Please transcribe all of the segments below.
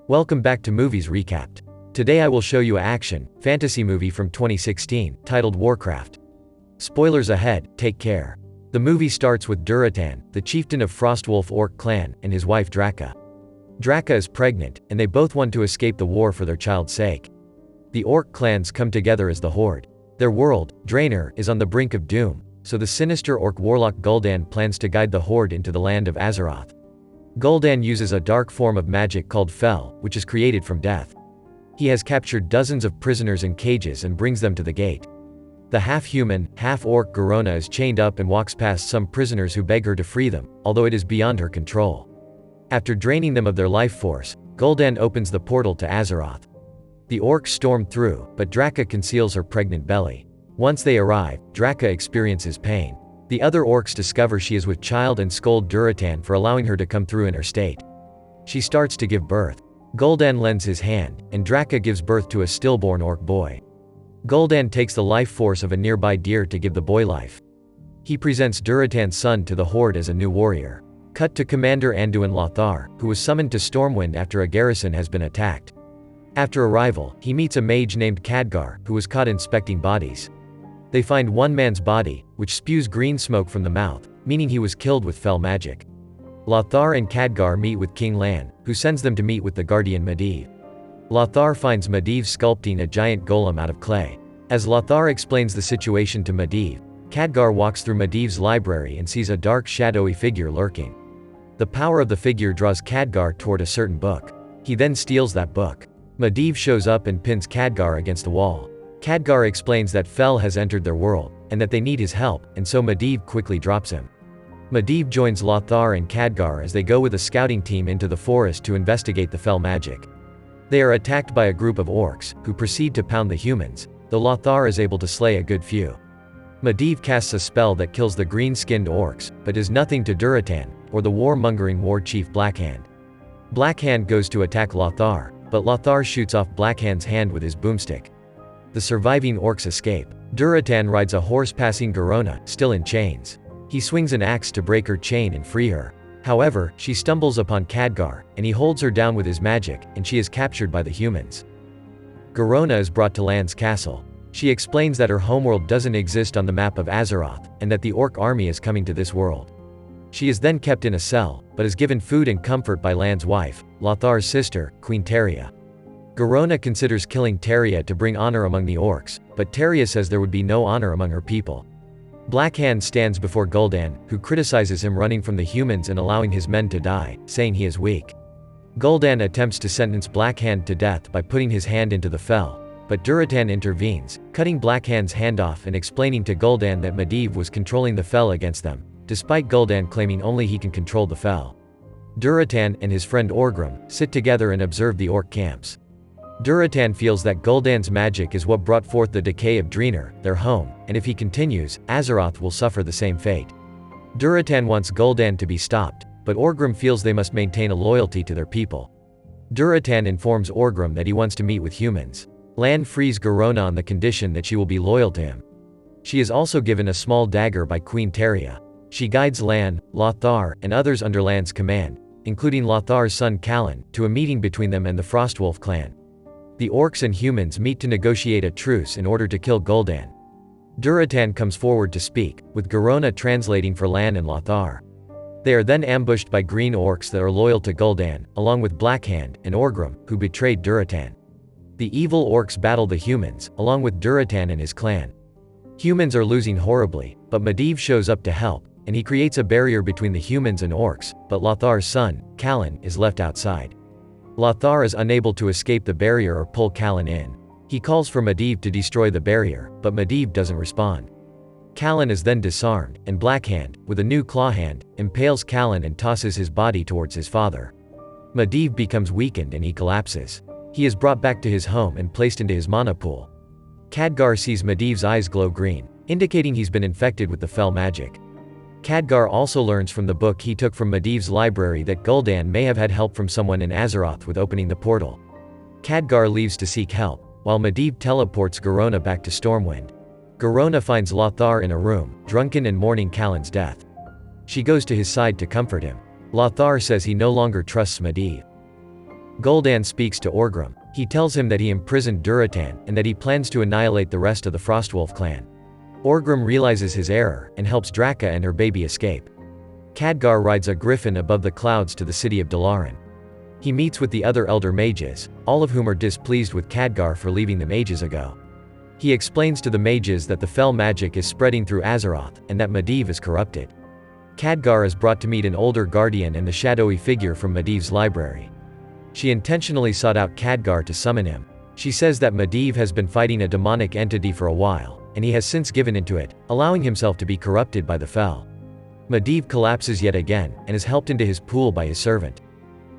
Welcome back to Movies Recapped. Today I will show you an action, fantasy movie from 2016, titled Warcraft. Spoilers ahead, take care. The movie starts with Durotan, the chieftain of Frostwolf Orc clan, and his wife Draka. Draka is pregnant, and they both want to escape the war for their child's sake. The Orc clans come together as the Horde. Their world, Draenor, is on the brink of doom, so the sinister Orc warlock Gul'dan plans to guide the Horde into the land of Azeroth. Gul'dan uses a dark form of magic called Fel, which is created from death. He has captured dozens of prisoners in cages and brings them to the gate. The half-human, half-orc Garona is chained up and walks past some prisoners who beg her to free them, although it is beyond her control. After draining them of their life force, Gul'dan opens the portal to Azeroth. The orcs storm through, but Draka conceals her pregnant belly. Once they arrive, Draka experiences pain. The other orcs discover she is with child and scold Durotan for allowing her to come through in her state. She starts to give birth. Gul'dan lends his hand, and Draka gives birth to a stillborn orc boy. Gul'dan takes the life force of a nearby deer to give the boy life. He presents Durotan's son to the Horde as a new warrior. Cut to Commander Anduin Lothar, who was summoned to Stormwind after a garrison has been attacked. After arrival, he meets a mage named Khadgar, who was caught inspecting bodies. They find one man's body, which spews green smoke from the mouth, meaning he was killed with Fel magic. Lothar and Khadgar meet with King Lan, who sends them to meet with the guardian Medivh. Lothar finds Medivh sculpting a giant golem out of clay. As Lothar explains the situation to Medivh, Khadgar walks through Medivh's library and sees a dark shadowy figure lurking. The power of the figure draws Khadgar toward a certain book. He then steals that book. Medivh shows up and pins Khadgar against the wall. Khadgar explains that Fel has entered their world, and that they need his help, and so Medivh quickly drops him. Medivh joins Lothar and Khadgar as they go with a scouting team into the forest to investigate the Fel magic. They are attacked by a group of orcs, who proceed to pound the humans, though Lothar is able to slay a good few. Medivh casts a spell that kills the green-skinned orcs, but does nothing to Durotan, or the war-mongering war chief Blackhand. Blackhand goes to attack Lothar, but Lothar shoots off Blackhand's hand with his boomstick. The surviving orcs escape. Durotan rides a horse passing Garona, still in chains. He swings an axe to break her chain and free her. However, she stumbles upon Khadgar, and he holds her down with his magic, and she is captured by the humans. Garona is brought to Lan's castle. She explains that her homeworld doesn't exist on the map of Azeroth, and that the orc army is coming to this world. She is then kept in a cell, but is given food and comfort by Lan's wife, Lothar's sister, Queen Teria. Garona considers killing Teria to bring honor among the orcs, but Teria says there would be no honor among her people. Blackhand stands before Gul'dan, who criticizes him running from the humans and allowing his men to die, saying he is weak. Gul'dan attempts to sentence Blackhand to death by putting his hand into the Fel, but Durotan intervenes, cutting Blackhand's hand off and explaining to Gul'dan that Medivh was controlling the Fel against them, despite Gul'dan claiming only he can control the Fel. Durotan and his friend Orgrim sit together and observe the orc camps. Durotan feels that Gul'dan's magic is what brought forth the decay of Draenor, their home, and if he continues, Azeroth will suffer the same fate. Durotan wants Gul'dan to be stopped, but Orgrim feels they must maintain a loyalty to their people. Durotan informs Orgrim that he wants to meet with humans. Lan frees Garona on the condition that she will be loyal to him. She is also given a small dagger by Queen Teria. She guides Lan, Lothar, and others under Lan's command, including Lothar's son Callan, to a meeting between them and the Frostwolf clan. The orcs and humans meet to negotiate a truce in order to kill Gul'dan. Durotan comes forward to speak, with Garona translating for Lan and Lothar. They are then ambushed by green orcs that are loyal to Gul'dan, along with Blackhand and Orgrim, who betrayed Durotan. The evil orcs battle the humans, along with Durotan and his clan. Humans are losing horribly, but Medivh shows up to help, and he creates a barrier between the humans and orcs, but Lothar's son, Callan, is left outside. Lothar is unable to escape the barrier or pull Callan in. He calls for Medivh to destroy the barrier, but Medivh doesn't respond. Callan is then disarmed, and Blackhand, with a new claw hand, impales Callan and tosses his body towards his father. Medivh becomes weakened and he collapses. He is brought back to his home and placed into his mana pool. Khadgar sees Medivh's eyes glow green, indicating he's been infected with the Fel magic. Khadgar also learns from the book he took from Medivh's library that Gul'dan may have had help from someone in Azeroth with opening the portal. Khadgar leaves to seek help, while Medivh teleports Garona back to Stormwind. Garona finds Lothar in a room, drunken and mourning Callan's death. She goes to his side to comfort him. Lothar says he no longer trusts Medivh. Gul'dan speaks to Orgrim. He tells him that he imprisoned Durotan, and that he plans to annihilate the rest of the Frostwolf clan. Orgrim realizes his error, and helps Draka and her baby escape. Khadgar rides a griffin above the clouds to the city of Dalaran. He meets with the other elder mages, all of whom are displeased with Khadgar for leaving them ages ago. He explains to the mages that the fell magic is spreading through Azeroth, and that Medivh is corrupted. Khadgar is brought to meet an older guardian and the shadowy figure from Medivh's library. She intentionally sought out Khadgar to summon him. She says that Medivh has been fighting a demonic entity for a while, and he has since given into it, allowing himself to be corrupted by the Fel. Medivh collapses yet again, and is helped into his pool by his servant.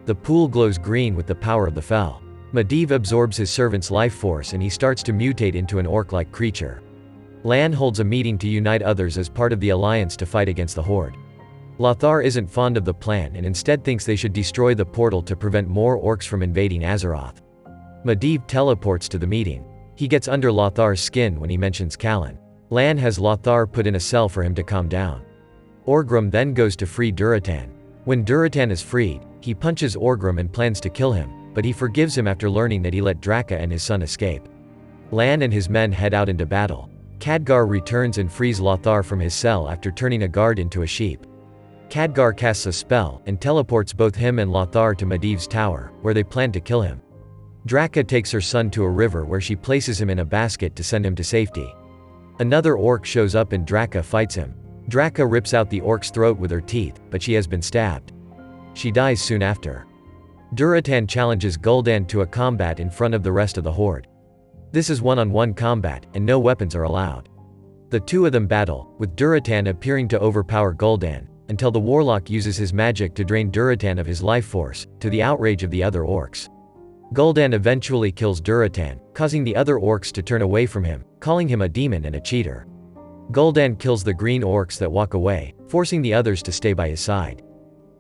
The pool glows green with the power of the Fel. Medivh absorbs his servant's life force and he starts to mutate into an orc-like creature. Lan holds a meeting to unite others as part of the alliance to fight against the Horde. Lothar isn't fond of the plan and instead thinks they should destroy the portal to prevent more orcs from invading Azeroth. Medivh teleports to the meeting. He gets under Lothar's skin when he mentions Callan. Lan has Lothar put in a cell for him to calm down. Orgrim then goes to free Durotan. When Durotan is freed, he punches Orgrim and plans to kill him, but he forgives him after learning that he let Draka and his son escape. Lan and his men head out into battle. Khadgar returns and frees Lothar from his cell after turning a guard into a sheep. Khadgar casts a spell, and teleports both him and Lothar to Medivh's tower, where they plan to kill him. Draka takes her son to a river where she places him in a basket to send him to safety. Another orc shows up and Draka fights him. Draka rips out the orc's throat with her teeth, but she has been stabbed. She dies soon after. Durotan challenges Gul'dan to a combat in front of the rest of the Horde. This is one-on-one combat, and no weapons are allowed. The two of them battle, with Durotan appearing to overpower Gul'dan, until the Warlock uses his magic to drain Durotan of his life force, to the outrage of the other orcs. Gul'dan eventually kills Durotan, causing the other orcs to turn away from him, calling him a demon and a cheater. Gul'dan kills the green orcs that walk away, forcing the others to stay by his side.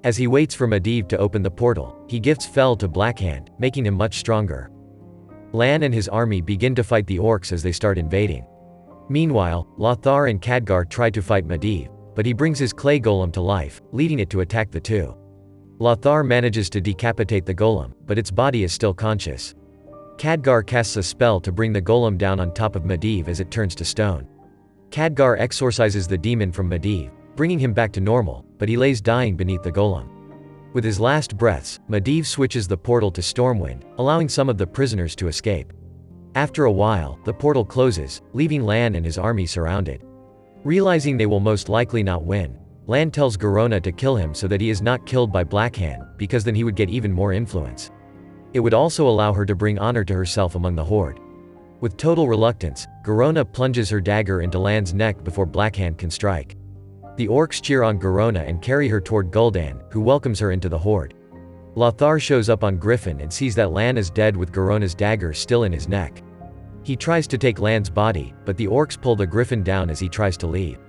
As he waits for Medivh to open the portal, he gifts Fel to Blackhand, making him much stronger. Lan and his army begin to fight the orcs as they start invading. Meanwhile, Lothar and Khadgar try to fight Medivh, but he brings his clay golem to life, leading it to attack the two. Lothar manages to decapitate the golem, but its body is still conscious. Khadgar casts a spell to bring the golem down on top of Medivh as it turns to stone. Khadgar exorcises the demon from Medivh, bringing him back to normal, but he lays dying beneath the golem. With his last breaths, Medivh switches the portal to Stormwind, allowing some of the prisoners to escape. After a while, the portal closes, leaving Lan and his army surrounded. Realizing they will most likely not win, Lan tells Garona to kill him so that he is not killed by Blackhand, because then he would get even more influence. It would also allow her to bring honor to herself among the Horde. With total reluctance, Garona plunges her dagger into Lan's neck before Blackhand can strike. The orcs cheer on Garona and carry her toward Gul'dan, who welcomes her into the Horde. Lothar shows up on Griffin and sees that Lan is dead with Garona's dagger still in his neck. He tries to take Lan's body, but the orcs pull the Griffin down as he tries to leave.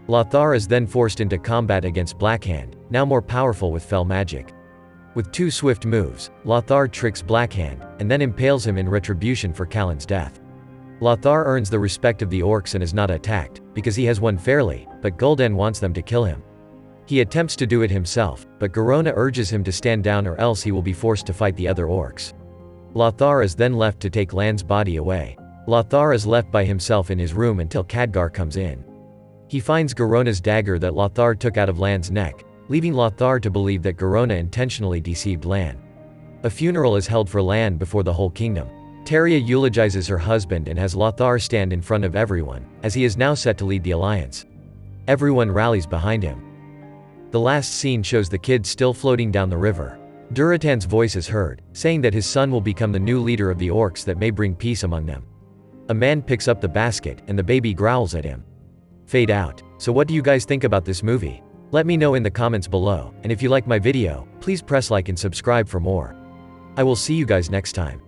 Lothar is then forced into combat against Blackhand, now more powerful with Fel magic. With two swift moves, Lothar tricks Blackhand, and then impales him in retribution for Callan's death. Lothar earns the respect of the orcs and is not attacked, because he has won fairly, but Gul'dan wants them to kill him. He attempts to do it himself, but Garona urges him to stand down or else he will be forced to fight the other orcs. Lothar is then left to take Lan's body away. Lothar is left by himself in his room until Khadgar comes in. He finds Garona's dagger that Lothar took out of Lan's neck, leaving Lothar to believe that Garona intentionally deceived Lan. A funeral is held for Lan before the whole kingdom. Teria eulogizes her husband and has Lothar stand in front of everyone, as he is now set to lead the alliance. Everyone rallies behind him. The last scene shows the kid still floating down the river. Durotan's voice is heard, saying that his son will become the new leader of the orcs that may bring peace among them. A man picks up the basket, and the baby growls at him. Fade out. So what do you guys think about this movie? Let me know in the comments below, and if you like my video, please press like and subscribe for more. I will see you guys next time.